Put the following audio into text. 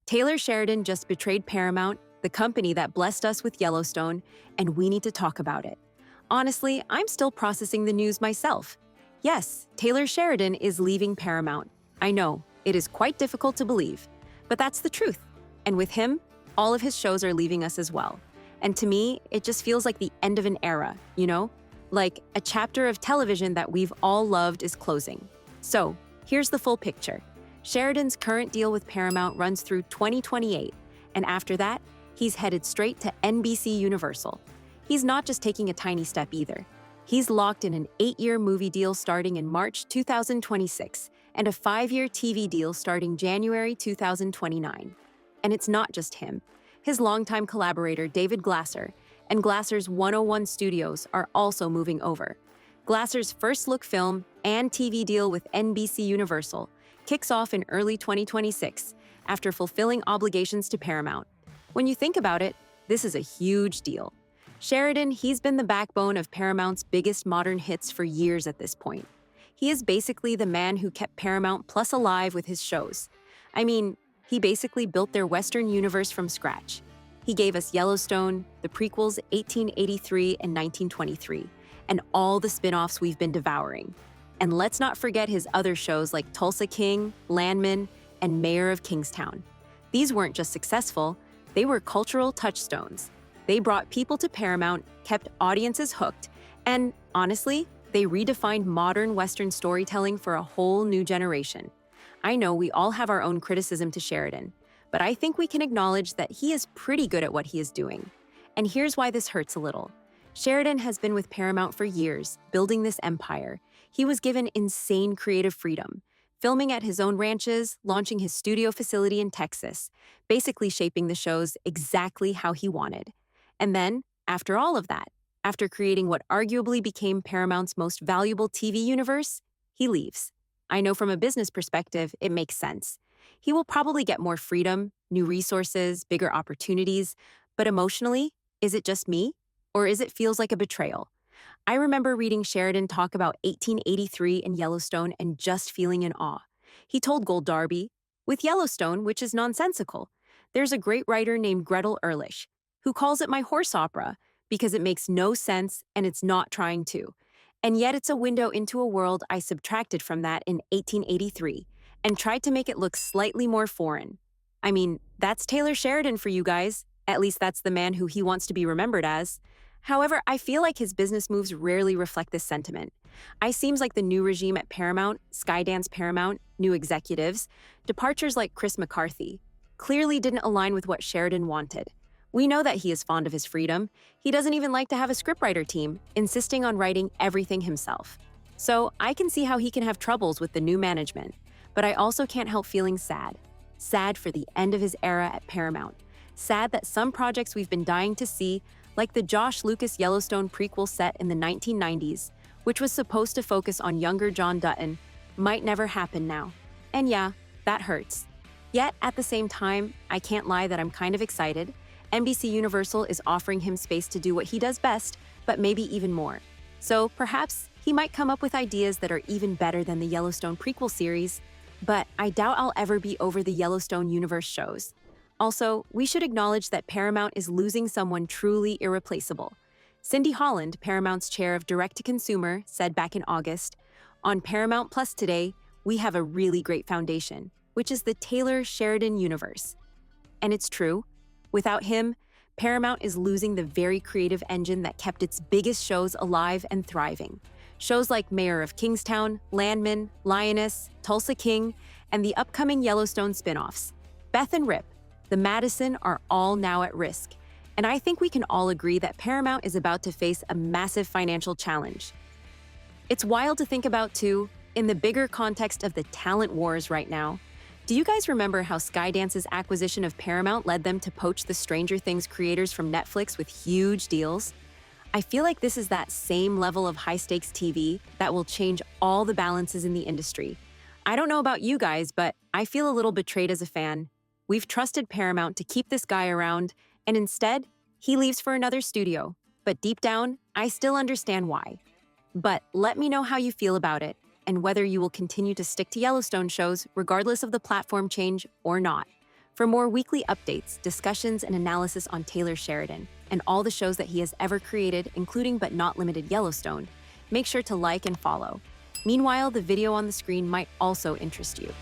Taylor Sheridan just betrayed Paramount, the company that blessed us with Yellowstone, and we need to talk about it. Honestly, I'm still processing the news myself. Yes, Taylor Sheridan is leaving Paramount. I know, it is quite difficult to believe, but that's the truth. And with him, all of his shows are leaving us as well. And to me, it just feels like the end of an era, you know? Like a chapter of television that we've all loved is closing. So, here's the full picture. Sheridan's current deal with Paramount runs through 2028, and after that, he's headed straight to NBC Universal. He's not just taking a tiny step either. He's locked in an 8-year movie deal starting in March 2026 and a 5-year TV deal starting January 2029. And it's not just him. His longtime collaborator David Glasser and Glasser's 101 Studios are also moving over. Glasser's first look film and TV deal with NBC Universal kicks off in early 2026 after fulfilling obligations to Paramount. When you think about it, this is a huge deal. Sheridan, he's been the backbone of Paramount's biggest modern hits for years at this point. He is basically the man who kept Paramount Plus alive with his shows. I mean, he basically built their Western universe from scratch. He gave us Yellowstone, the prequels 1883 and 1923, and all the spin-offs we've been devouring. And let's not forget his other shows like Tulsa King, Landman, and Mayor of Kingstown. These weren't just successful, they were cultural touchstones. They brought people to Paramount, kept audiences hooked, and honestly, they redefined modern Western storytelling for a whole new generation. I know we all have our own criticism to Sheridan, but I think we can acknowledge that he is pretty good at what he is doing. And here's why this hurts a little. Sheridan has been with Paramount for years, building this empire. He was given insane creative freedom, filming at his own ranches, launching his studio facility in Texas, basically shaping the shows exactly how he wanted. And then, after all of that, after creating what arguably became Paramount's most valuable TV universe, he leaves. I know from a business perspective, it makes sense. He will probably get more freedom, new resources, bigger opportunities, but emotionally, is it just me? Or is it feels like a betrayal? I remember reading Sheridan talk about 1883 and Yellowstone and just feeling in awe. He told Gold Darby, with Yellowstone, which is nonsensical, there's a great writer named Gretel Ehrlich, who calls it my horse opera because it makes no sense and it's not trying to. And yet it's a window into a world I subtracted from that in 1883 and tried to make it look slightly more foreign. I mean, that's Taylor Sheridan for you guys. At least that's the man who he wants to be remembered as. However, I feel like his business moves rarely reflect this sentiment. I seems like the new regime at Paramount, Skydance Paramount, new executives, departures like Chris McCarthy, clearly didn't align with what Sheridan wanted. We know that he is fond of his freedom. He doesn't even like to have a scriptwriter team, insisting on writing everything himself. So I can see how he can have troubles with the new management, but I also can't help feeling sad. Sad for the end of his era at Paramount. Sad that some projects we've been dying to see, like the Josh Lucas Yellowstone prequel set in the 1990s, which was supposed to focus on younger John Dutton, might never happen now. And yeah, that hurts. Yet, at the same time, I can't lie that I'm kind of excited. NBC Universal is offering him space to do what he does best, but maybe even more. So perhaps he might come up with ideas that are even better than the Yellowstone prequel series, but I doubt I'll ever be over the Yellowstone universe shows. Also, we should acknowledge that Paramount is losing someone truly irreplaceable. Cindy Holland, Paramount's chair of direct-to-consumer, said back in August, "On Paramount Plus today, we have a really great foundation, which is the Taylor Sheridan universe." And it's true. Without him, Paramount is losing the very creative engine that kept its biggest shows alive and thriving. Shows like Mayor of Kingstown, Landman, Lioness, Tulsa King, and the upcoming Yellowstone spin-offs. Beth and Rip, the Madison are all now at risk, and I think we can all agree that Paramount is about to face a massive financial challenge. It's wild to think about, too, in the bigger context of the talent wars right now. Do you guys remember how Skydance's acquisition of Paramount led them to poach the Stranger Things creators from Netflix with huge deals? I feel like this is that same level of high-stakes TV that will change all the balances in the industry. I don't know about you guys, but I feel a little betrayed as a fan. We've trusted Paramount to keep this guy around, and instead, he leaves for another studio. But deep down, I still understand why. But let me know how you feel about it, and whether you will continue to stick to Yellowstone shows regardless of the platform change or not. For more weekly updates, discussions, and analysis on Taylor Sheridan and all the shows that he has ever created, including but not limited Yellowstone, make sure to like and follow. Meanwhile, the video on the screen might also interest you.